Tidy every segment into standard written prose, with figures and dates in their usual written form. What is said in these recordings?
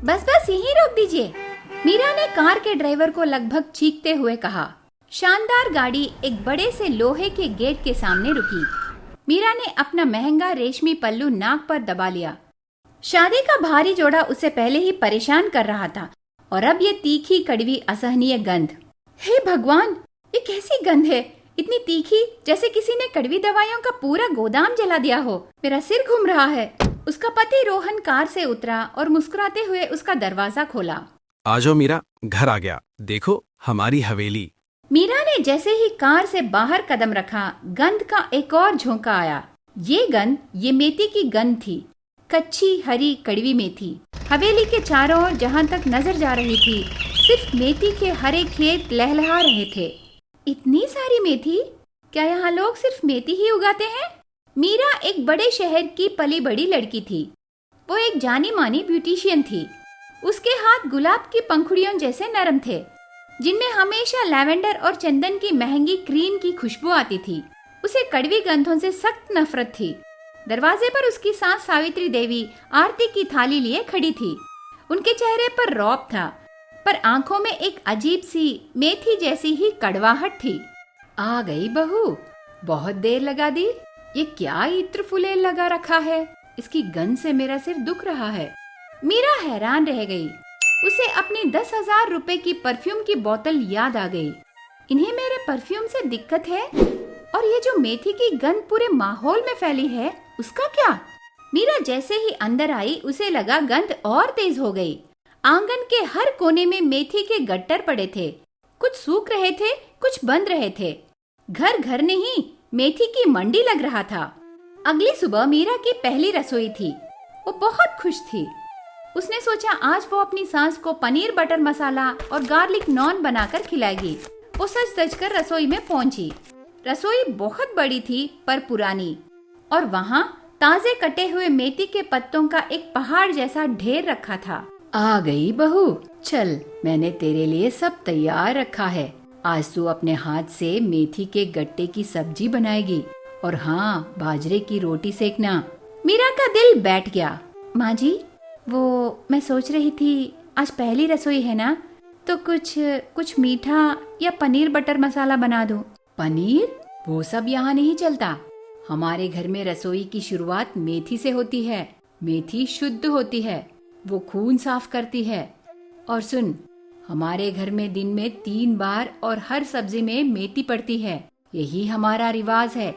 बस बस यहीं रोक दीजिए, मीरा ने कार के ड्राइवर को लगभग चीखते हुए कहा। शानदार गाड़ी एक बड़े से लोहे के गेट के सामने रुकी। मीरा ने अपना महंगा रेशमी पल्लू नाक पर दबा लिया। शादी का भारी जोड़ा उसे पहले ही परेशान कर रहा था और अब ये तीखी कड़वी असहनीय गंध। हे भगवान, ये कैसी गंध है, इतनी तीखी जैसे किसी ने कड़वी दवाइयों का पूरा गोदाम जला दिया हो। मेरा सिर घूम रहा है। उसका पति रोहन कार से उतरा और मुस्कुराते हुए उसका दरवाजा खोला। आजो मीरा, घर आ गया, देखो हमारी हवेली। मीरा ने जैसे ही कार से बाहर कदम रखा, गंध का एक और झोंका आया। ये गंध, ये मेथी की गंध थी, कच्ची हरी कड़वी मेथी। हवेली के चारों ओर जहाँ तक नजर जा रही थी, सिर्फ मेथी के हरे खेत लहलहा रहे थे। इतनी सारी मेथी, क्या यहाँ लोग सिर्फ मेथी ही उगाते हैं? मीरा एक बड़े शहर की पली बड़ी लड़की थी। वो एक जानी मानी ब्यूटिशियन थी। उसके हाथ गुलाब की पंखुड़ियों जैसे नरम थे, जिनमें हमेशा लैवेंडर और चंदन की महंगी क्रीम की खुशबू आती थी। उसे कड़वी गंधों से सख्त नफरत थी। दरवाजे पर उसकी सास सावित्री देवी आरती की थाली लिए खड़ी थी। उनके चेहरे पर रौब था, पर आंखों में एक अजीब सी मेथी जैसी ही कड़वाहट थी। आ गई बहू, बहुत देर लगा दी। ये क्या इत्र फुलेल लगा रखा है, इसकी गंध से मेरा सिर दुख रहा है। मीरा हैरान रह गई। उसे अपनी 10,000 रुपए की परफ्यूम की बोतल याद आ गई। इन्हें मेरे परफ्यूम से दिक्कत है, और ये जो मेथी की गंध पूरे माहौल में फैली है, उसका क्या? मीरा जैसे ही अंदर आई, उसे लगा गंध और तेज हो गई। आंगन के हर कोने में मेथी के गट्टर पड़े थे। कुछ सूख रहे थे, कुछ बंध रहे थे। घर घर नहीं, मेथी की मंडी लग रहा था। अगली सुबह मीरा की पहली रसोई थी। वो बहुत खुश थी। उसने सोचा आज वो अपनी सास को पनीर बटर मसाला और गार्लिक नॉन बनाकर खिलाएगी। वो सज धज कर रसोई में पहुंची। रसोई बहुत बड़ी थी पर पुरानी, और वहाँ ताजे कटे हुए मेथी के पत्तों का एक पहाड़ जैसा ढेर रखा था। आ गई बहू, चल, मैंने तेरे लिए सब तैयार रखा है। आज तू अपने हाथ से मेथी के गट्टे की सब्जी बनाएगी, और हाँ, बाजरे की रोटी सेकना। मीरा का दिल बैठ गया। माँ जी, वो मैं सोच रही थी, आज पहली रसोई है ना, तो कुछ मीठा या पनीर बटर मसाला बना दो। पनीर? वो सब यहाँ नहीं चलता। हमारे घर में रसोई की शुरुआत मेथी से होती है। मेथी शुद्ध होती है, वो खून साफ करती है। और सुन, हमारे घर में दिन में 3 बार और हर सब्जी में मेथी पड़ती है। यही हमारा रिवाज है।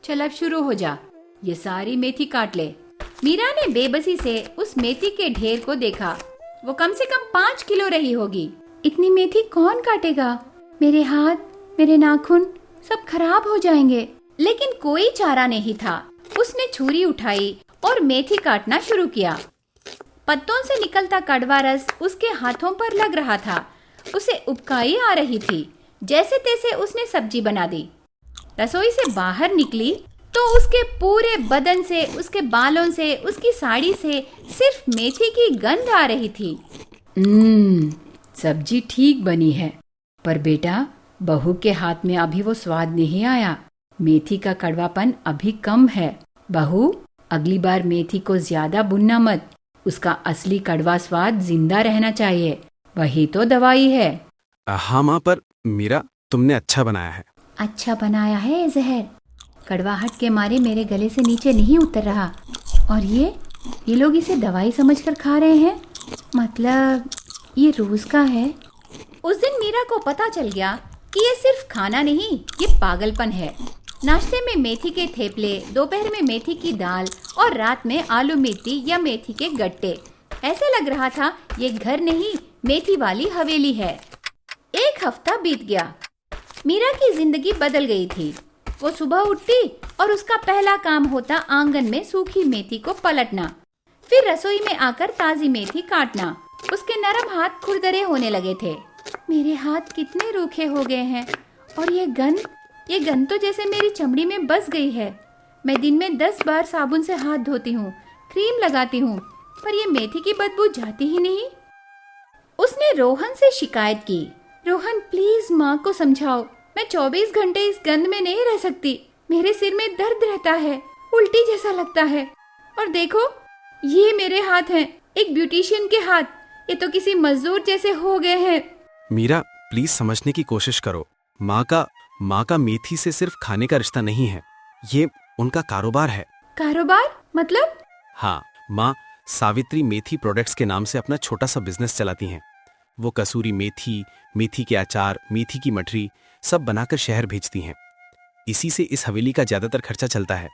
चल अब शुरू हो जा, ये सारी मेथी काट ले। मीरा ने बेबसी से उस मेथी के ढेर को देखा। वो कम से कम 5 किलो रही होगी। इतनी मेथी कौन काटेगा? मेरे हाथ, मेरे नाखून सब खराब हो जाएंगे। लेकिन कोई चारा नहीं था। उसने छुरी उठाई और मेथी काटना शुरू किया। पत्तों से निकलता कड़वा रस उसके हाथों पर लग रहा था। उसे उबकाई आ रही थी। जैसे तैसे उसने सब्जी बना दी। रसोई से बाहर निकली तो उसके पूरे बदन से, उसके बालों से, उसकी साड़ी से सिर्फ मेथी की गंध आ रही थी। सब्जी ठीक बनी है, पर बेटा, बहू के हाथ में अभी वो स्वाद नहीं आया। मेथी का कड़वापन अभी कम है। बहू, अगली बार मेथी को ज्यादा भुनना मत। उसका असली कड़वा स्वाद जिंदा रहना चाहिए। वही तो दवाई है। हाँ माँ, पर मीरा, तुमने अच्छा बनाया है। अच्छा बनाया है जहर। कड़वाहट के मारे मेरे गले से नीचे नहीं उतर रहा। और ये लोग इसे दवाई समझकर खा रहे हैं। मतलब ये रोज का है। उस दिन मीरा को पता चल गया कि ये सिर्फ खाना नहीं, ये पागलपन है। नाश्ते में मेथी के थेपले, दोपहर में मेथी की दाल और रात में आलू मेथी या मेथी के गट्टे। ऐसे लग रहा था ये घर नहीं, मेथी वाली हवेली है। एक हफ्ता बीत गया। मीरा की जिंदगी बदल गई थी। वो सुबह उठती और उसका पहला काम होता आंगन में सूखी मेथी को पलटना, फिर रसोई में आकर ताजी मेथी काटना। उसके नरम हाथ खुरदरे होने लगे थे। मेरे हाथ कितने रूखे हो गए हैं, और ये गंध तो जैसे मेरी चमड़ी में बस गई है। मैं दिन में 10 बार साबुन से हाथ धोती हूँ, क्रीम लगाती हूँ, पर ये मेथी की बदबू जाती ही नहीं। उसने रोहन से शिकायत की। रोहन, प्लीज माँ को समझाओ, मैं 24 घंटे इस गंध में नहीं रह सकती। मेरे सिर में दर्द रहता है, उल्टी जैसा लगता है। और देखो, ये मेरे हाथ हैं, एक ब्यूटिशियन के हाथ। ये तो किसी मजदूर जैसे हो गए हैं। मीरा, प्लीज समझने की कोशिश करो। माँ का मेथी से सिर्फ खाने का रिश्ता नहीं है, ये उनका कारोबार है। कारोबार मतलब? हाँ, माँ सावित्री मेथी प्रोडक्ट्स के नाम से अपना छोटा सा बिजनेस चलाती हैं। वो कसूरी मेथी, मेथी के अचार, मेथी की मठरी सब बनाकर शहर भेजती हैं। इसी से इस हवेली का ज्यादातर खर्चा चलता है।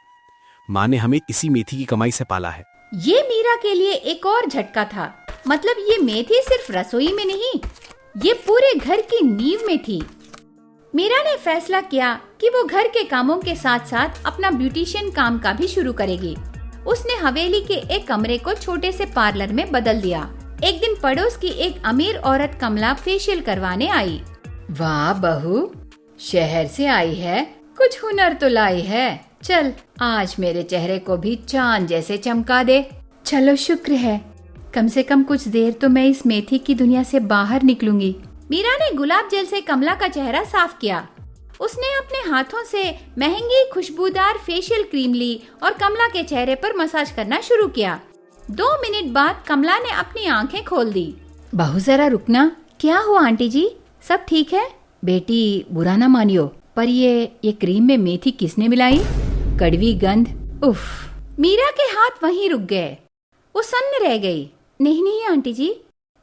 माँ ने हमें इसी मेथी की कमाई से पाला है। ये मीरा के लिए एक और झटका था। मतलब ये मेथी सिर्फ रसोई में नहीं, ये पूरे घर की नींव में थी। मीरा ने फैसला किया कि वो घर के कामों के साथ साथ अपना ब्यूटिशियन काम का भी शुरू करेगी। उसने हवेली के एक कमरे को छोटे से पार्लर में बदल दिया। एक दिन पड़ोस की एक अमीर औरत कमला फेशियल करवाने आई। वाह बहू, शहर से आई है, कुछ हुनर तो लाई है। चल आज मेरे चेहरे को भी चांद जैसे चमका दे। चलो शुक्र है, कम से कम कुछ देर तो मैं इस मेथी की दुनिया से बाहर निकलूंगी। मीरा ने गुलाब जल से कमला का चेहरा साफ किया। उसने अपने हाथों से महंगी खुशबूदार फेशियल क्रीम ली और कमला के चेहरे पर मसाज करना शुरू किया। 2 मिनट बाद कमला ने अपनी आंखें खोल दी। बहू जरा रुकना। क्या हुआ आंटी जी, सब ठीक है? बेटी बुरा ना मानियो, पर ये क्रीम में मेथी किसने मिलाई? कड़वी गंध, उफ। मीरा के हाथ वहीं रुक गए। वो सन्न रह गई। नहीं आंटी जी,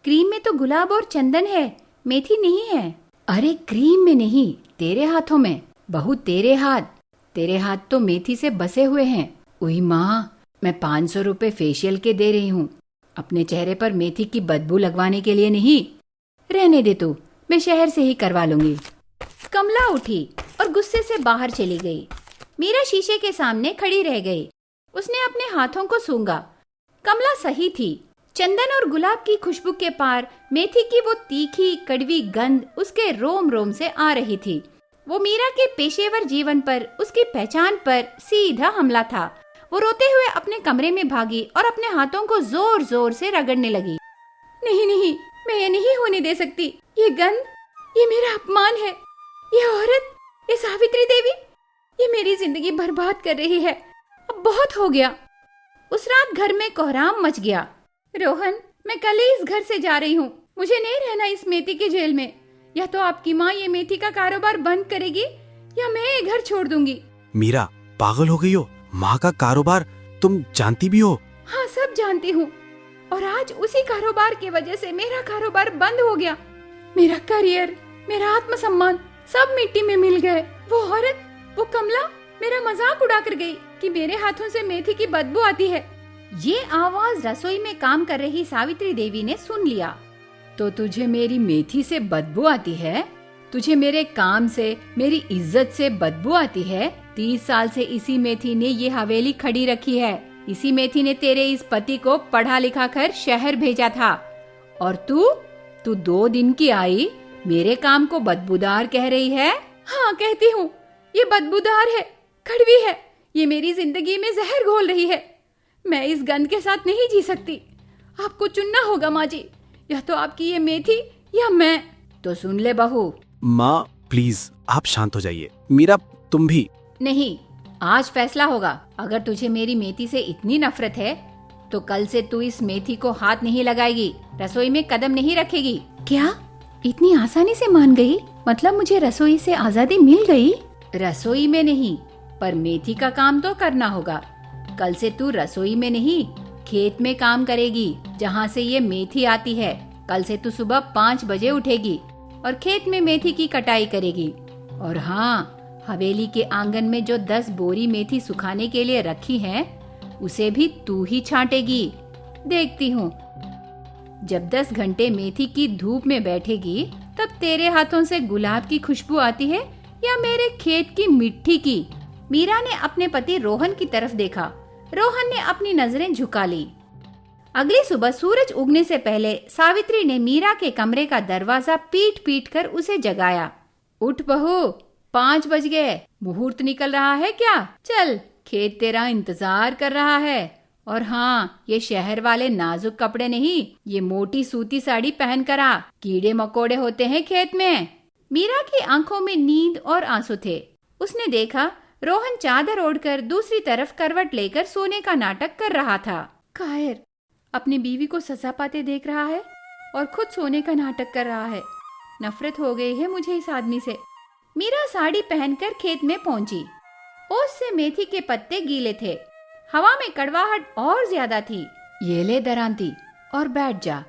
क्रीम में तो गुलाब और चंदन है, मेथी नहीं है। अरे क्रीम में नहीं, तेरे हाथों में। बहू तेरे हाथ तो मेथी से बसे हुए हैं। उई माँ, मैं 500 रुपए फेशियल के दे रही हूँ, अपने चेहरे पर मेथी की बदबू लगवाने के लिए नहीं। रहने दे तू, मैं शहर से ही करवा लूंगी। कमला उठी और गुस्से से बाहर चली गई। मीरा शीशे के सामने खड़ी रह गई। उसने अपने हाथों को सूंघा। कमला सही थी। चंदन और गुलाब की खुशबू के पार मेथी की वो तीखी कड़वी गंध उसके रोम रोम से आ रही थी। वो मीरा के पेशेवर जीवन पर, उसकी पहचान पर सीधा हमला था। वो रोते हुए अपने कमरे में भागी और अपने हाथों को जोर जोर से रगड़ने लगी। नहीं, मैं ये नहीं होने दे सकती। ये गंध, ये मेरा अपमान है। ये औरत, ये सावित्री देवी, ये मेरी जिंदगी बर्बाद कर रही है। अब बहुत हो गया। उस रात घर में कोहराम मच गया। रोहन, मैं कल ही इस घर से जा रही हूँ। मुझे नहीं रहना इस मेथी के जेल में। या तो आपकी माँ ये मेथी का कारोबार बंद करेगी या मैं ये घर छोड़ दूंगी। मीरा, पागल हो गई हो? माँ का कारोबार तुम जानती भी हो? हाँ, सब जानती हूँ। और आज उसी कारोबार की वजह से मेरा कारोबार बंद हो गया। मेरा करियर, मेरा आत्मसम्मान सब मिट्टी में मिल गए। वो औरत, वो कमला मेरा मजाक उड़ाकर गई कि मेरे हाथों से मेथी की बदबू आती है। ये आवाज रसोई में काम कर रही सावित्री देवी ने सुन लिया। तो तुझे मेरी मेथी से बदबू आती है? तुझे मेरे काम से, मेरी इज्जत से बदबू आती है? 30 साल से इसी मेथी ने ये हवेली खड़ी रखी है। इसी मेथी ने तेरे इस पति को पढ़ा लिखा कर शहर भेजा था। और तू 2 दिन की आई मेरे काम को बदबूदार कह रही है? हाँ, कहती हूँ, ये बदबूदार है, कड़वी है। ये मेरी जिंदगी में जहर घोल रही है। मैं इस गंध के साथ नहीं जी सकती। आपको चुनना होगा माँ जी, या तो आपकी ये मेथी या मैं। तो सुन ले बहू। माँ प्लीज आप शांत हो जाइए। मीरा, तुम भी। नहीं, आज फैसला होगा। अगर तुझे मेरी मेथी से इतनी नफरत है तो कल से तू इस मेथी को हाथ नहीं लगाएगी, रसोई में कदम नहीं रखेगी। क्या इतनी आसानी से मान गई? मतलब मुझे रसोई से आजादी मिल गई? रसोई में नहीं, पर मेथी का काम तो करना होगा। कल से तू रसोई में नहीं, खेत में काम करेगी जहाँ से ये मेथी आती है। कल से तू सुबह 5 बजे उठेगी और खेत में मेथी की कटाई करेगी। और हाँ, हवेली के आंगन में जो 10 बोरी मेथी सुखाने के लिए रखी है, उसे भी तू ही छांटेगी। देखती हूँ, जब 10 घंटे मेथी की धूप में बैठेगी तब तेरे हाथों से गुलाब की खुशबू आती है या मेरे खेत की मिट्टी की। मीरा ने अपने पति रोहन की तरफ देखा। रोहन ने अपनी नजरें झुका ली। अगली सुबह सूरज उगने से पहले सावित्री ने मीरा के कमरे का दरवाजा पीट पीट कर उसे जगाया। उठ बहू, 5 बज गए, मुहूर्त निकल रहा है क्या? चल, खेत तेरा इंतजार कर रहा है। और हाँ, ये शहर वाले नाजुक कपड़े नहीं, ये मोटी सूती साड़ी पहन कर आ। कीड़े मकोड़े होते हैं खेत में। मीरा की आंखों में नींद और आंसू थे। उसने देखा रोहन चादर ओढ़कर दूसरी तरफ करवट लेकर सोने का नाटक कर रहा था। कायर, अपनी बीवी को सजा पाते देख रहा है। और खुद सोने का नाटक कर रहा है। नफरत हो गई है मुझे इस आदमी से। मीरा साड़ी पहनकर खेत में पहुंची। ओस से मेथी के पत्ते गीले थे। हवा में कड़वाहट और ज्यादा थी। ये ले दरांती और बैठ जा।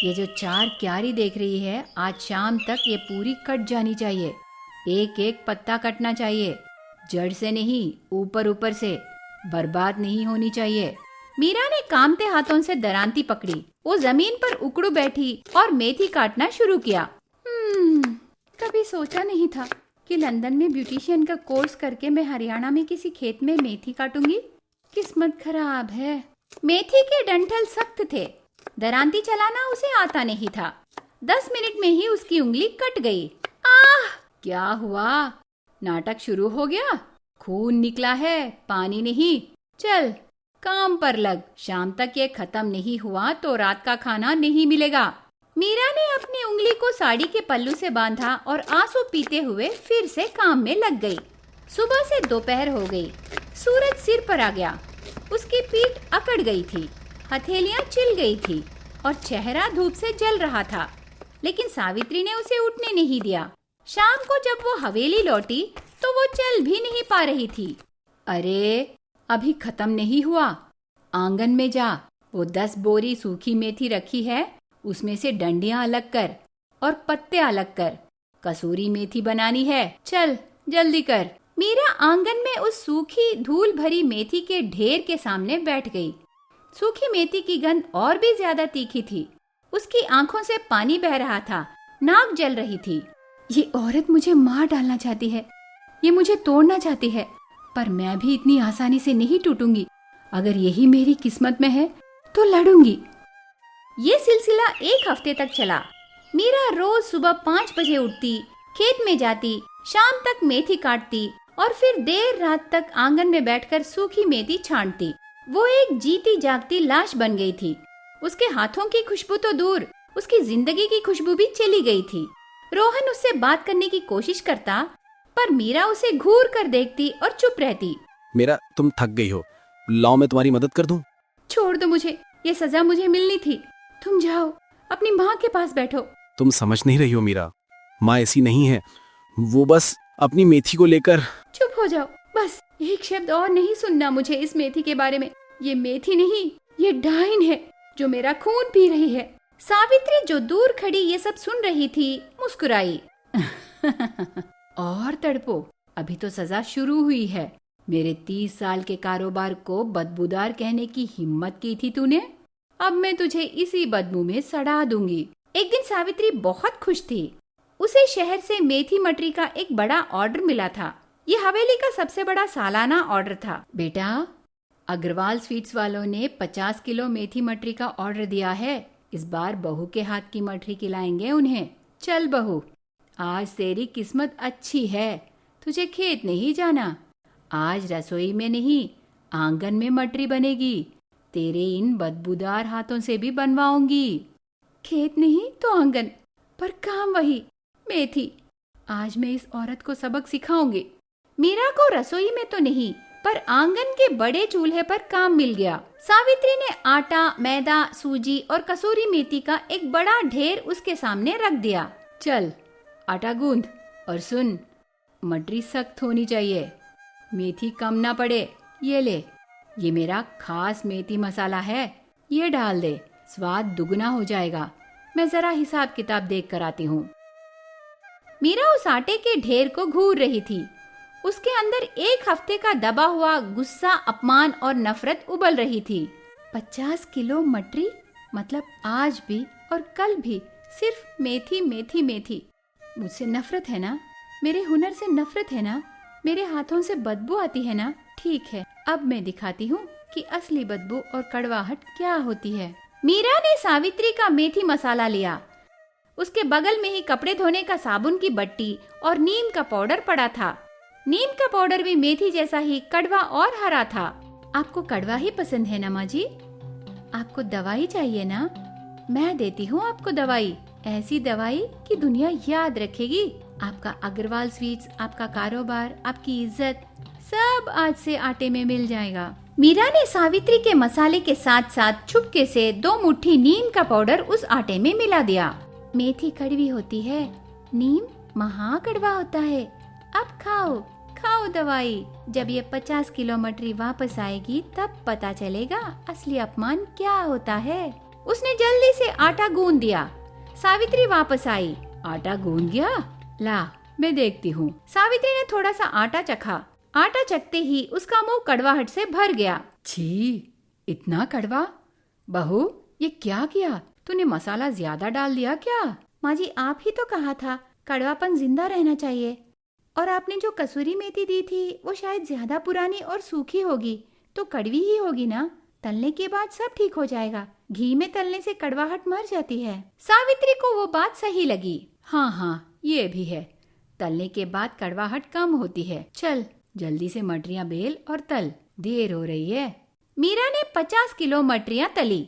ये जो 4 क्यारी देख रही है, आज शाम तक ये पूरी कट जानी चाहिए। एक एक पत्ता कटना चाहिए, जड़ से नहीं, ऊपर ऊपर से। बर्बाद नहीं होनी चाहिए। मीरा ने कामते हाथों से दरांती पकड़ी। वो जमीन पर उकड़ू बैठी और मेथी काटना शुरू किया। कभी सोचा नहीं था कि लंदन में ब्यूटिशियन का कोर्स करके मैं हरियाणा में किसी खेत में मेथी काटूंगी। किस्मत खराब है। मेथी के डंठल सख्त थे। दरांती चलाना उसे आता नहीं था। 10 मिनट में ही उसकी उंगली कट गई। आह! क्या हुआ? नाटक शुरू हो गया। खून निकला है, पानी नहीं। चल काम पर लग। शाम तक ये खत्म नहीं हुआ तो रात का खाना नहीं मिलेगा। मीरा ने अपनी उंगली को साड़ी के पल्लू से बांधा और आंसू पीते हुए फिर से काम में लग गई। सुबह से दोपहर हो गई। सूरज सिर पर आ गया। उसकी पीठ अकड़ गई थी, हथेलियां चिल गई थी और चेहरा धूप से जल रहा था। लेकिन सावित्री ने उसे उठने नहीं दिया। शाम को जब वो हवेली लौटी तो वो चल भी नहीं पा रही थी। अरे अभी खत्म नहीं हुआ। आंगन में जा। वो 10 बोरी सूखी मेथी रखी है, उसमें से डंडियां अलग कर और पत्ते अलग कर। कसूरी मेथी बनानी है। चल जल्दी कर। मीरा आंगन में उस सूखी धूल भरी मेथी के ढेर के सामने बैठ गई। सूखी मेथी की गंध और भी ज्यादा तीखी थी। उसकी आंखों से पानी बह रहा था, नाक जल रही थी। ये औरत मुझे मार डालना चाहती है, ये मुझे तोड़ना चाहती है, पर मैं भी इतनी आसानी से नहीं टूटूंगी। अगर यही मेरी किस्मत में है तो लड़ूंगी। ये सिलसिला 1 हफ्ते तक चला। मीरा रोज सुबह 5 बजे उठती, खेत में जाती, शाम तक मेथी काटती और फिर देर रात तक आंगन में बैठकर सूखी मेथी छांटती। वो एक जीती जागती लाश बन गई थी। उसके हाथों की खुशबू तो दूर, उसकी जिंदगी की खुशबू भी चली गई थी। रोहन उससे बात करने की कोशिश करता, पर मीरा उसे घूर कर देखती और चुप रहती। मेरा तुम थक गई हो, लाओ मैं तुम्हारी मदद कर दूं। छोड़ दो मुझे, ये सजा मुझे मिलनी थी। तुम जाओ, अपनी माँ के पास बैठो। तुम समझ नहीं रही हो मीरा, माँ ऐसी नहीं है। वो बस अपनी मेथी को लेकर। चुप हो जाओ, बस एक शब्द और नहीं सुनना मुझे इस मेथी के बारे में। ये मेथी नहीं, ये डाइन है जो मेरा खून पी रही है। सावित्री जो दूर खड़ी ये सब सुन रही थी, मुस्कुराई। और तड़पो, अभी तो सजा शुरू हुई है। मेरे 30 साल के कारोबार को बदबूदार कहने की हिम्मत की थी तूने। अब मैं तुझे इसी बदबू में सड़ा दूंगी। एक दिन सावित्री बहुत खुश थी। उसे शहर से मेथी मटरी का एक बड़ा ऑर्डर मिला था। ये हवेली का सबसे बड़ा सालाना ऑर्डर था। बेटा, अग्रवाल स्वीट्स वालों ने 50 किलो मेथी मटरी का ऑर्डर दिया है। इस बार बहू के हाथ की मटरी खिलाएंगे उन्हें। चल बहू, आज तेरी किस्मत अच्छी है, तुझे खेत नहीं जाना। आज रसोई में नहीं, आंगन में मटरी बनेगी। तेरे इन बदबूदार हाथों से भी बनवाऊंगी। खेत नहीं तो आंगन, पर काम वही, मेथी। आज मैं इस औरत को सबक सिखाऊंगी। मीरा को रसोई में तो नहीं, पर आंगन के बड़े चूल्हे पर काम मिल गया। सावित्री ने आटा, मैदा, सूजी और कसूरी मेथी का एक बड़ा ढेर उसके सामने रख दिया। चल आटा गूंद और सुन, मटरी सख्त होनी चाहिए, मेथी कम ना पड़े। ये ले, ये मेरा खास मेथी मसाला है, ये डाल दे, स्वाद दुगना हो जाएगा। मैं जरा हिसाब किताब देख कर आती हूँ। मीरा उस आटे के ढेर को घूर रही थी। उसके अंदर 1 हफ्ते का दबा हुआ गुस्सा, अपमान और नफरत उबल रही थी। 50 किलो मटरी, मतलब आज भी और कल भी सिर्फ मेथी मेथी मेथी। मुझसे नफरत है ना? मेरे हुनर से नफरत है ना? मेरे हाथों से बदबू आती है ना? ठीक है, अब मैं दिखाती हूँ कि असली बदबू और कड़वाहट क्या होती है। मीरा ने सावित्री का मेथी मसाला लिया। उसके बगल में ही कपड़े धोने का साबुन की बट्टी और नीम का पाउडर पड़ा था। नीम का पाउडर भी मेथी जैसा ही कड़वा और हरा था। आपको कड़वा ही पसंद है ना माँ जी? आपको दवाई चाहिए ना? मैं देती हूँ आपको दवाई, ऐसी दवाई कि दुनिया याद रखेगी। आपका अग्रवाल स्वीट्स, आपका कारोबार, आपकी इज्जत, सब आज से आटे में मिल जाएगा। मीरा ने सावित्री के मसाले के साथ साथ चुपके से 2 मुट्ठी नीम का पाउडर उस आटे में मिला दिया। मेथी कड़वी होती है, नीम महा कड़वा होता है। अब खाओ खाओ दवाई। जब ये 50 किलो मटरी वापस आएगी तब पता चलेगा असली अपमान क्या होता है। उसने जल्दी से आटा गूंद दिया। सावित्री वापस आई। आटा गूंद गया? ला मैं देखती हूँ। सावित्री ने थोड़ा सा आटा चखा। आटा चखते ही उसका मुंह कड़वाहट से भर गया। छी, इतना कड़वा? बहू, ये क्या किया? तूने मसाला ज्यादा डाल दिया क्या? माँ जी, आप ही तो कहा था कड़वापन जिंदा रहना चाहिए। और आपने जो कसूरी मेथी दी थी वो शायद ज्यादा पुरानी और सूखी होगी, तो कड़वी ही होगी ना। तलने के बाद सब ठीक हो जाएगा। घी में तलने से कड़वाहट मर जाती है। सावित्री को वो बात सही लगी। हाँ, ये भी है। तलने के बाद कड़वाहट कम होती है। चल जल्दी से मटरियां बेल और तल, देर हो रही है। मीरा ने 50 किलो मटरियां तली।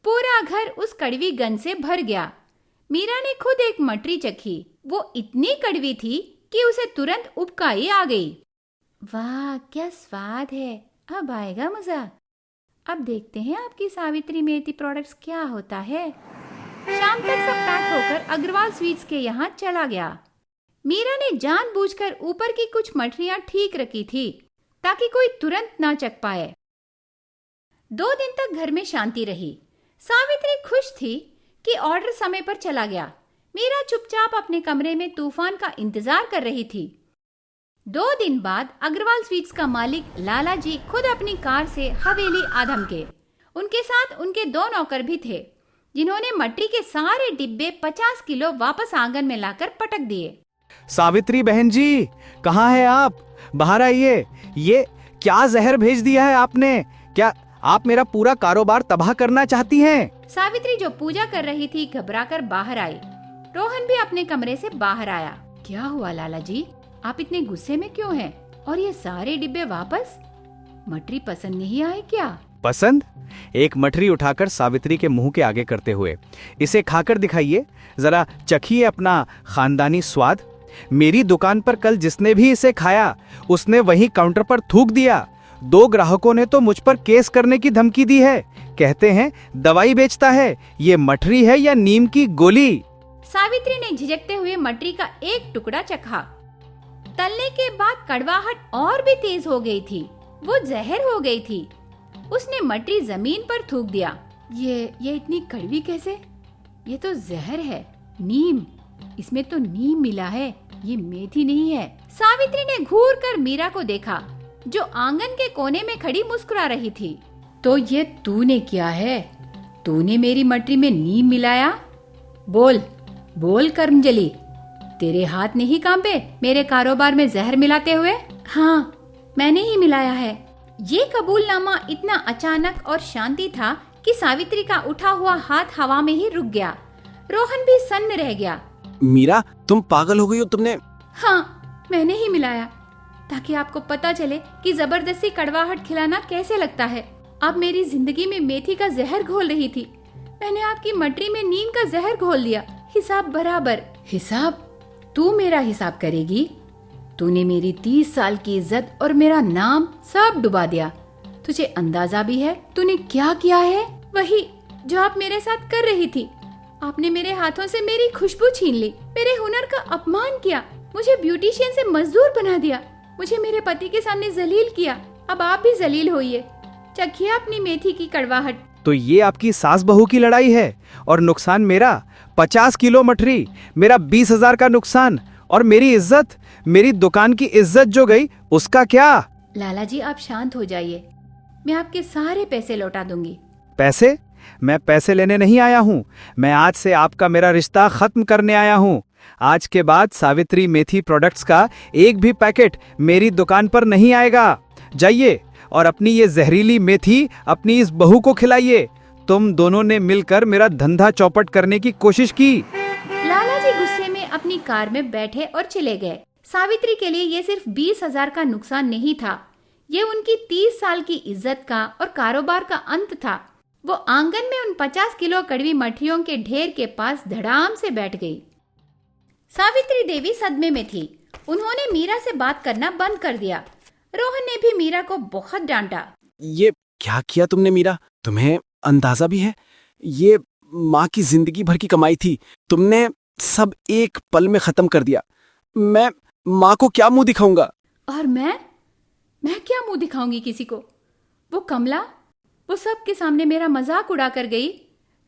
पूरा घर उस कड़वी गंध से भर गया। मीरा ने खुद एक मटरी चखी। वो इतनी कड़वी थी कि उसे तुरंत उबकाई आ गई। वाह, क्या स्वाद है! अब आएगा मजा। अब देखते हैं आपकी सावित्री मेथी प्रोडक्ट्स क्या होता है। शाम तक सब पैक होकर अग्रवाल स्वीट्स के यहाँ चला गया। मीरा ने जानबूझकर ऊपर की कुछ मठरियां ठीक रखी थी ताकि कोई तुरंत ना चख पाए। 2 दिन तक घर में शांति रही। सावित्री खुश थी कि ऑर्डर समय पर चला गया। मीरा चुपचाप अपने कमरे में तूफान का इंतजार कर रही थी। 2 दिन बाद अग्रवाल स्वीट्स का मालिक लाला जी खुद अपनी कार से हवेली आ धमके। उनके साथ उनके 2 नौकर भी थे, जिन्होंने मटरी के सारे डिब्बे 50 किलो वापस आंगन में लाकर पटक दिए। सावित्री बहन जी, कहाँ है आप? बाहर आइए। ये क्या जहर भेज दिया है आपने? क्या आप मेरा पूरा कारोबार तबाह करना चाहती हैं? सावित्री जो पूजा कर रही थी घबराकर बाहर आई। रोहन भी अपने कमरे से बाहर आया। क्या हुआ लाला जी, आप इतने गुस्से में क्यों हैं? और ये सारे डिब्बे वापस? मटरी पसंद नहीं आए क्या? पसंद? एक मठरी उठाकर सावित्री के मुंह के आगे करते हुए, इसे खाकर दिखाइए, जरा चखिए अपना खानदानी स्वाद। मेरी दुकान पर कल जिसने भी इसे खाया उसने वहीं काउंटर पर थूक दिया। 2 ग्राहकों ने तो मुझ पर केस करने की धमकी दी है। कहते हैं दवाई बेचता है। ये मठरी है या नीम की गोली? सावित्री ने झिझकते हुए मटरी का एक टुकड़ा चखा। तलने के बाद कड़वाहट और भी तेज हो गई थी। वो जहर हो गई थी। उसने मटरी जमीन पर थूक दिया। ये इतनी कड़वी कैसे? ये तो जहर है, नीम। इसमें तो नीम मिला है, ये मेथी नहीं है। सावित्री ने घूर कर मीरा को देखा, जो आंगन के कोने में खड़ी मुस्कुरा रही थी। तो ये तूने किया है? तूने मेरी मटरी में नीम मिलाया? बोल बोल कर्मजली, तेरे हाथ नहीं कांपे मेरे कारोबार में जहर मिलाते हुए? हाँ, मैंने ही मिलाया है। ये कबूलनामा इतना अचानक और शांति था कि सावित्री का उठा हुआ हाथ हवा में ही रुक गया। रोहन भी सन्न रह गया। मीरा, तुम पागल हो गई हो? तुमने? हाँ, मैंने ही मिलाया, ताकि आपको पता चले कि जबरदस्ती कड़वाहट खिलाना कैसे लगता है। आप मेरी जिंदगी में मेथी का जहर घोल रही थी, मैंने आपकी मटरी में नीम का जहर घोल दिया। हिसाब बराबर। हिसाब? तू मेरा हिसाब करेगी? तूने मेरी 30 साल की इज्जत और मेरा नाम सब डुबा दिया। तुझे अंदाजा भी है तूने क्या किया है? वही जो आप मेरे साथ कर रही थी। आपने मेरे हाथों से मेरी खुशबू छीन ली, मेरे हुनर का अपमान किया, मुझे ब्यूटिशियन से मजदूर बना दिया, मुझे मेरे पति के सामने जलील किया। अब आप भी जलील होइए। चखिए अपनी मेथी की कड़वाहट। तो ये आपकी सास बहू की लड़ाई है और नुकसान मेरा? 50 किलो मठरी, मेरा 20,000 का नुकसान, और मेरी इज्जत, मेरी दुकान की इज्जत जो गई, उसका क्या? लाला जी, आप शांत हो जाइए, मैं आपके सारे पैसे लौटा दूंगी। पैसे? मैं पैसे लेने नहीं आया हूँ। मैं आज से आपका मेरा रिश्ता खत्म करने आया हूँ। आज के बाद सावित्री मेथी प्रोडक्ट्स का एक भी पैकेट मेरी दुकान पर नहीं आएगा। जाइए और अपनी ये जहरीली मेथी अपनी इस बहू को खिलाइए। तुम दोनों ने मिलकर मेरा धंधा चौपट करने की कोशिश की। लाला जी गुस्से में अपनी कार में बैठे और चले गए। सावित्री के लिए ये सिर्फ 20,000 का नुकसान नहीं था, ये उनकी 30 साल की इज्जत का और कारोबार का अंत था। वो आंगन में उन 50 किलो कड़वी मठियों के ढेर के पास धड़ाम से बैठ गई। सावित्री देवी सदमे में थी। उन्होंने मीरा से बात करना बंद कर दिया। रोहन ने भी मीरा को बहुत डांटा। ये क्या किया तुमने मीरा? तुम्हें अंदाजा भी है? ये माँ की जिंदगी भर की कमाई थी, तुमने सब एक पल में खत्म कर दिया। मैं माँ को क्या मुंह दिखाऊंगा? और मैं क्या मुंह दिखाऊंगी किसी को? वो कमला, वो सबके सामने मेरा मजाक उड़ा कर गई।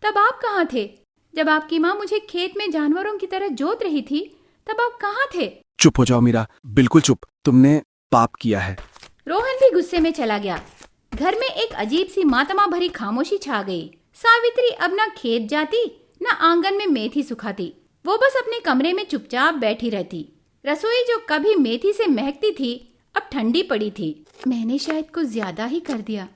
तब आप कहाँ थे? जब आपकी माँ मुझे खेत में जानवरों की तरह जोत रही थी, तब आप कहाँ थे? चुप हो जाओ मीरा, बिल्कुल चुप। तुमने पाप किया है। रोहन भी गुस्से में चला गया। घर में एक अजीब सी मातमा भरी खामोशी छा गई। सावित्री अब न खेत जाती, न आंगन में मेथी सुखाती। वो बस अपने कमरे में चुपचाप बैठी रहती। रसोई जो कभी मेथी से महकती थी, अब ठंडी पड़ी थी। मैंने शायद कुछ ज्यादा ही कर दिया।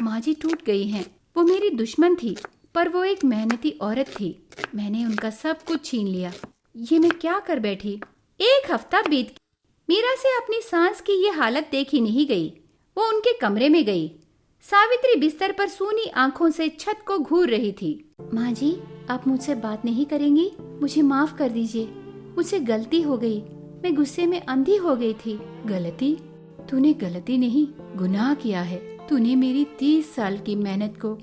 माँ जी टूट गई हैं। वो मेरी दुश्मन थी, पर वो एक मेहनती औरत थी। मैंने उनका सब कुछ छीन लिया। ये मैं क्या कर बैठी? एक हफ्ता बीत गया। मीरा से अपनी सांस की ये हालत देखी नहीं गई। वो उनके कमरे में गई। सावित्री बिस्तर पर सूनी आंखों से छत को घूर रही थी। माँ जी, आप मुझसे बात नहीं करेंगी? मुझे माफ कर दीजिए, मुझसे गलती हो गई। मैं गुस्से में अंधी हो गई थी। गलती? तूने गलती नहीं, गुनाह किया है। तूने मेरी 30 साल की मेहनत को,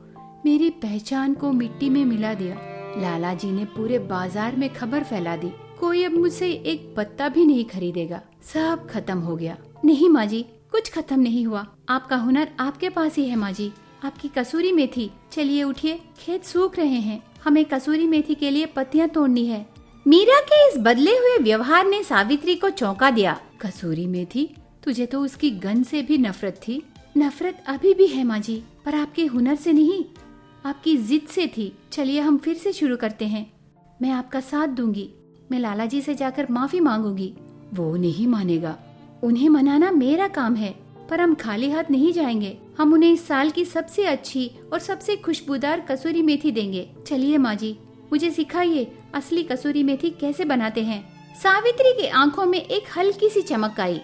मेरी पहचान को मिट्टी में मिला दिया। लाला जी ने पूरे बाजार में खबर फैला दी। कोई अब मुझसे एक पत्ता भी नहीं खरीदेगा। सब खत्म हो गया। नहीं माँ जी, कुछ खत्म नहीं हुआ। आपका हुनर आपके पास ही है माँ जी। आपकी कसूरी मेथी। चलिए उठिए, खेत सूख रहे हैं। हमें कसूरी मेथी के लिए पत्तियाँ तोड़नी है। मीरा के इस बदले हुए व्यवहार ने सावित्री को चौंका दिया। कसूरी मेथी? तुझे तो उसकी गंध से भी नफरत थी। नफरत अभी भी है माँ जी, पर आपके हुनर से नहीं, आपकी जिद से थी। चलिए हम फिर से शुरू करते हैं। मैं आपका साथ दूंगी। मैं लाला जी से जाकर माफी मांगूंगी। वो नहीं मानेगा। उन्हें मनाना मेरा काम है, पर हम खाली हाथ नहीं जाएंगे। हम उन्हें इस साल की सबसे अच्छी और सबसे खुशबूदार कसूरी मेथी देंगे। चलिए माँ जी, मुझे सिखाइए असली कसूरी मेथी कैसे बनाते हैं। सावित्री की आंखों में एक हल्की सी चमक आई।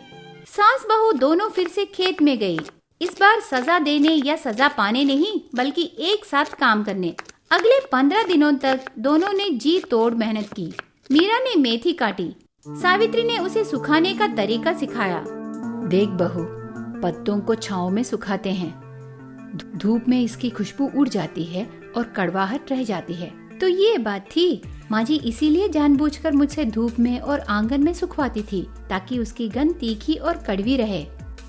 सास बहू दोनों फिर से खेत में गई। इस बार सजा देने या सजा पाने नहीं, बल्कि एक साथ काम करने। अगले 15 दिनों तक दोनों ने जी तोड़ मेहनत की। मीरा ने मेथी काटी। सावित्री ने उसे सुखाने का तरीका सिखाया। देख बहू, पत्तों को छांव में सुखाते हैं। धूप में इसकी खुशबू उड़ जाती है और कड़वाहट रह जाती है। तो ये बात थी। माँ जी इसीलिए जानबूझकर मुझसे धूप में और आंगन में सुखवाती थी, ताकि उसकी गंध तीखी और कड़वी रहे।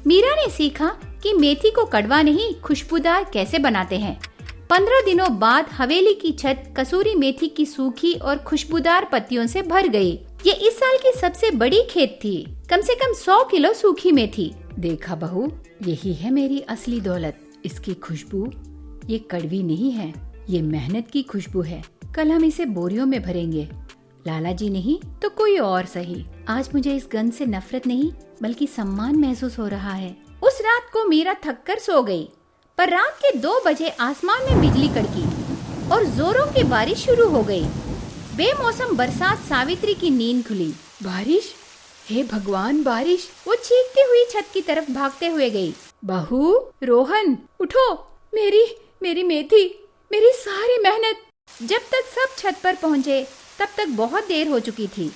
मीरा ने सीखा कि मेथी को कड़वा नहीं, खुशबूदार कैसे बनाते हैं। 15 दिनों बाद हवेली की छत कसूरी मेथी की सूखी और खुशबूदार पत्तियों से भर गई। ये इस साल की सबसे बड़ी खेत थी। कम से कम 100 किलो सूखी मेथी। देखा बहू, यही है मेरी असली दौलत। इसकी खुशबू ये कड़वी नहीं है, ये मेहनत की खुशबू है। कल हम इसे बोरियों में भरेंगे। लाला जी नहीं तो कोई और सही। आज मुझे इस गंध से नफरत नहीं, बल्कि सम्मान महसूस हो रहा है। उस रात को मीरा थककर सो गई, पर रात के 2 बजे आसमान में बिजली कड़की और जोरों की बारिश शुरू हो गई। बेमौसम बरसात सावित्री की नींद खुली। बारिश? हे भगवान, बारिश! वो चीखती हुई छत की तरफ भागते हुए गई। बहू, रोहन, उठो! मेरी मेथी, मेरी सारी मेहनत! जब तक सब छत पर पहुँचे, तब तक बहुत देर हो चुकी थी।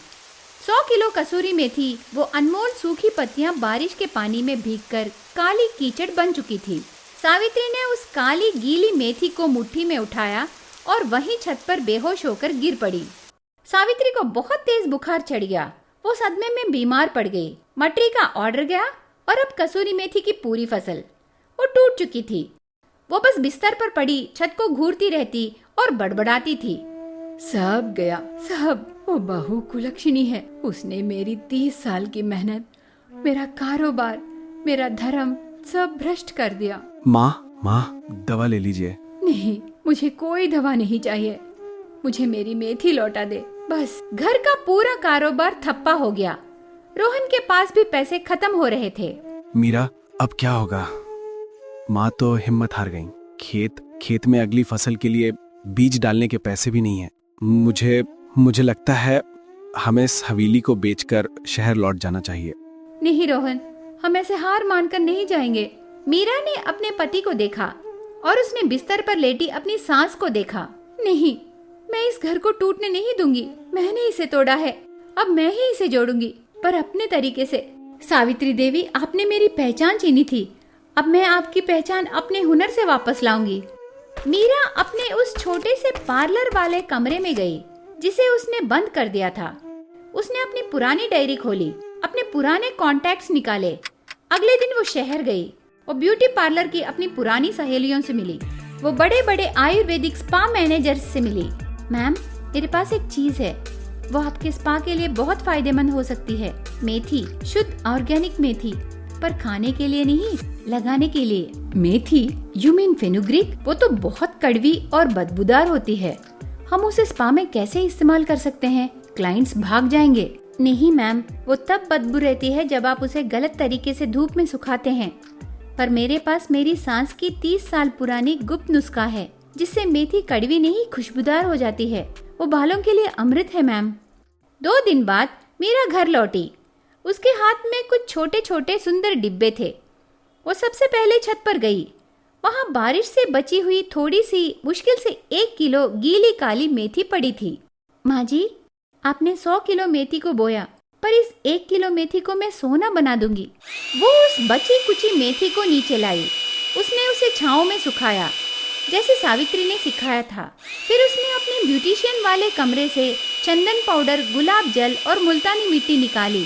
100 किलो कसूरी मेथी, वो अनमोल सूखी पत्तियां बारिश के पानी में भीगकर काली कीचड़ बन चुकी थी। सावित्री ने उस काली गीली मेथी को मुट्ठी में उठाया और वहीं छत पर बेहोश होकर गिर पड़ी। सावित्री को बहुत तेज बुखार चढ़ गया। वो सदमे में बीमार पड़ गई। मटरी का ऑर्डर गया और अब कसूरी मेथी की पूरी फसल वो टूट चुकी थी। वो बस बिस्तर पर पड़ी छत को घूरती रहती और बड़बड़ाती थी। सब गया, सब। वो बहू कुलक्षणी है। उसने मेरी 30 साल की मेहनत, मेरा कारोबार, मेरा धर्म सब भ्रष्ट कर दिया। माँ, दवा ले लीजिए। नहीं, मुझे कोई दवा नहीं चाहिए। मुझे मेरी मेथी लौटा दे बस। घर का पूरा कारोबार ठप्पा हो गया। रोहन के पास भी पैसे खत्म हो रहे थे। मीरा, अब क्या होगा? माँ तो हिम्मत हार गई। खेत में अगली फसल के लिए बीज डालने के पैसे भी नहीं है। मुझे लगता है हमें इस हवेली को बेचकर शहर लौट जाना चाहिए। नहीं रोहन, हम ऐसे हार मानकर नहीं जाएंगे। मीरा ने अपने पति को देखा और उसने बिस्तर पर लेटी अपनी सास को देखा। नहीं, मैं इस घर को टूटने नहीं दूंगी। मैंने इसे तोड़ा है, अब मैं ही इसे जोड़ूंगी, पर अपने तरीके से। सावित्री देवी, आपने मेरी पहचान छीनी थी, अब मैं आपकी पहचान अपने हुनर से वापस लाऊंगी। मीरा अपने उस छोटे से पार्लर वाले कमरे में गई जिसे उसने बंद कर दिया था। उसने अपनी पुरानी डायरी खोली, अपने पुराने कॉन्टैक्ट्स निकाले। अगले दिन वो शहर गई और ब्यूटी पार्लर की अपनी पुरानी सहेलियों से मिली। वो बड़े बड़े आयुर्वेदिक स्पा मैनेजर्स से मिली। मैम, मेरे पास एक चीज है, वो आपके स्पा के लिए बहुत फायदेमंद हो सकती है। मेथी, शुद्ध ऑर्गेनिक मेथी, पर खाने के लिए नहीं, लगाने के लिए। मेथी? You mean fenugreek? वो तो बहुत कड़वी और बदबूदार होती है। हम उसे स्पा में कैसे इस्तेमाल कर सकते हैं? क्लाइंट्स भाग जाएंगे। नहीं मैम, वो तब बदबू रहती है जब आप उसे गलत तरीके से धूप में सुखाते हैं। पर मेरे पास मेरी सांस की 30 साल पुरानी गुप्त नुस्खा है जिससे मेथी कड़वी नहीं खुशबूदार हो जाती है। वो बालों के लिए अमृत है मैम। 2 दिन बाद मीरा घर लौटी। उसके हाथ में कुछ छोटे छोटे सुंदर डिब्बे थे। वो सबसे पहले छत पर गई। वहाँ बारिश से बची हुई थोड़ी सी मुश्किल से 1 किलो गीली काली मेथी पड़ी थी। माँ जी, आपने 100 किलो मेथी को बोया, पर इस 1 किलो मेथी को मैं सोना बना दूंगी। वो उस बची कुची मेथी को नीचे लाई। उसने उसे छांव में सुखाया जैसे सावित्री ने सिखाया था। फिर उसने अपने ब्यूटिशियन वाले कमरे से चंदन पाउडर, गुलाब जल और मुल्तानी मिट्टी निकाली।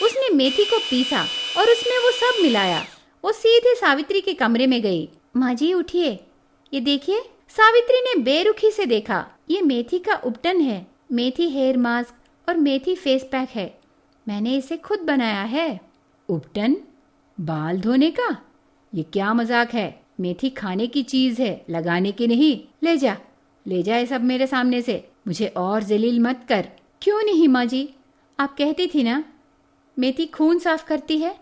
उसने मेथी को पीसा और उसमें वो सब मिलाया। वो सीधे सावित्री के कमरे में गई। माँ जी उठिए, ये देखिए। सावित्री ने बेरुखी से देखा। ये मेथी का उपटन है, मेथी हेयर मास्क और मेथी फेस पैक है। मैंने इसे खुद बनाया है। उपटन? बाल धोने का? ये क्या मजाक है? मेथी खाने की चीज है, लगाने की नहीं। ले जा ये सब मेरे सामने से। मुझे और जलील मत कर। क्यों नहीं माँ जी, आप कहती थी ना मेथी खून साफ करती है,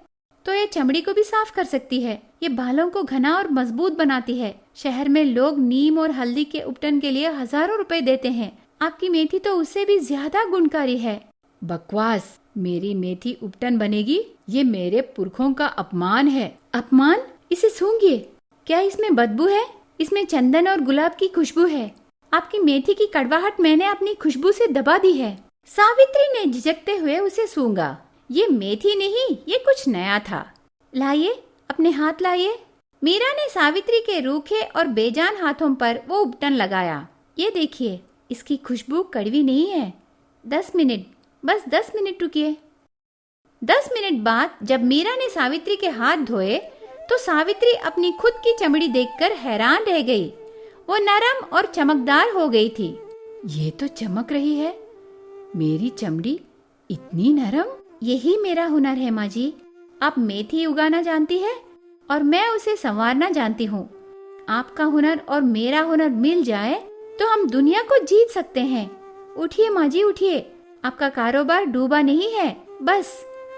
तो ये चमड़ी को भी साफ कर सकती है। ये बालों को घना और मजबूत बनाती है। शहर में लोग नीम और हल्दी के उपटन के लिए हजारों रुपए देते हैं। आपकी मेथी तो उससे भी ज्यादा गुणकारी है। बकवास। मेरी मेथी उपटन बनेगी? ये मेरे पुरखों का अपमान है। अपमान? इसे सूंघिए। क्या इसमें बदबू है? इसमें चंदन और गुलाब की खुशबू है। आपकी मेथी की कड़वाहट मैंने अपनी खुशबू से दबा दी है। सावित्री ने झिझकते हुए उसे सूंघा। ये मेथी नहीं, ये कुछ नया था। लाइए, अपने हाथ लाइए। मीरा ने सावित्री के रूखे और बेजान हाथों पर वो उपटन लगाया। ये देखिए, इसकी खुशबू कड़वी नहीं है। 10 मिनट, बस 10 मिनट रुकिए। 10 मिनट बाद जब मीरा ने सावित्री के हाथ धोए तो सावित्री अपनी खुद की चमड़ी देखकर हैरान रह गई। वो नरम और चमकदार हो गई थी। ये तो चमक रही है। मेरी चमड़ी इतनी नरम? यही मेरा हुनर है माँ जी। आप मेथी उगाना जानती है और मैं उसे संवारना जानती हूँ। आपका हुनर और मेरा हुनर मिल जाए तो हम दुनिया को जीत सकते हैं। उठिए माँ जी, उठिए। आपका कारोबार डूबा नहीं है, बस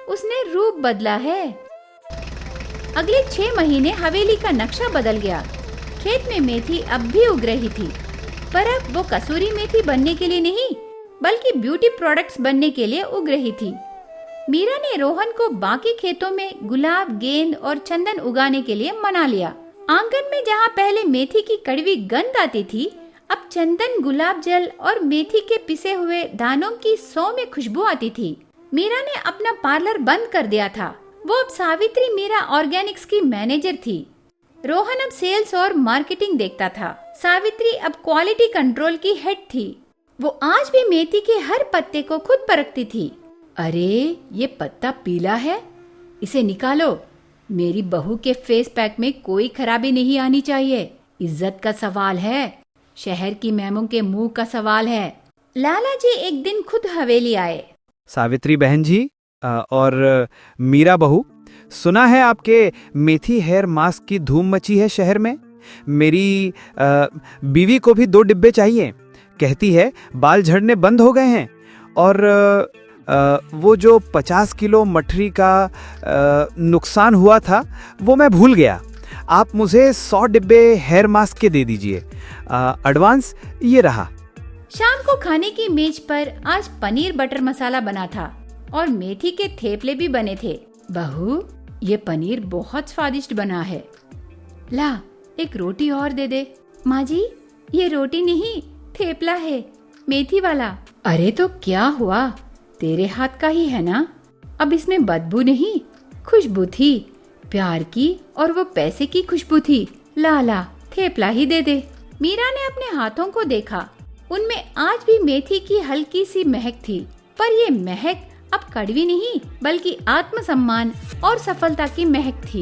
उसने रूप बदला है। अगले 6 महीने हवेली का नक्शा बदल गया। खेत में मेथी अब भी उग रही थी, पर अब वो कसूरी मेथी बनने के लिए नहीं, बल्कि ब्यूटी प्रोडक्ट्स बनने के लिए उग रही थी। मीरा ने रोहन को बाकी खेतों में गुलाब, गेंद और चंदन उगाने के लिए मना लिया। आंगन में जहाँ पहले मेथी की कड़वी गंध आती थी, अब चंदन, गुलाब जल और मेथी के पिसे हुए दानों की सौ में खुशबू आती थी। मीरा ने अपना पार्लर बंद कर दिया था। वो अब सावित्री मीरा ऑर्गेनिक्स की मैनेजर थी। रोहन अब सेल्स और मार्केटिंग देखता था। सावित्री अब क्वालिटी कंट्रोल की हेड थी। वो आज भी मेथी के हर पत्ते को खुद परखती थी। अरे, ये पत्ता पीला है, इसे निकालो। मेरी बहू के फेस पैक में कोई खराबी नहीं आनी चाहिए। इज्जत का सवाल है, शहर की मैमों के मुंह का सवाल है। लाला जी एक दिन खुद हवेली आए। सावित्री बहन जी और मीरा बहू, सुना है आपके मेथी हेयर मास्क की धूम मची है शहर में। मेरी बीवी को भी 2 डिब्बे चाहिए। कहती है बाल झड़ने बंद हो गए हैं और वो जो 50 किलो मठरी का नुकसान हुआ था वो मैं भूल गया। आप मुझे 100 डिब्बे हेयर मास्क के दे दीजिए। एडवांस ये रहा। शाम को खाने की मेज पर आज पनीर बटर मसाला बना था और मेथी के थेपले भी बने थे। बहू, ये पनीर बहुत स्वादिष्ट बना है। ला, एक रोटी और दे दे। माँ जी, ये रोटी नहीं, थेपला है, मेथी वाला। अरे तो क्या हुआ, तेरे हाथ का ही है ना। अब इसमें बदबू नहीं, खुशबू थी। प्यार की और वो पैसे की खुशबू थी। लाला, थेपला ही दे दे। मीरा ने अपने हाथों को देखा। उनमें आज भी मेथी की हल्की सी महक थी, पर ये महक अब कड़वी नहीं बल्कि आत्मसम्मान और सफलता की महक थी।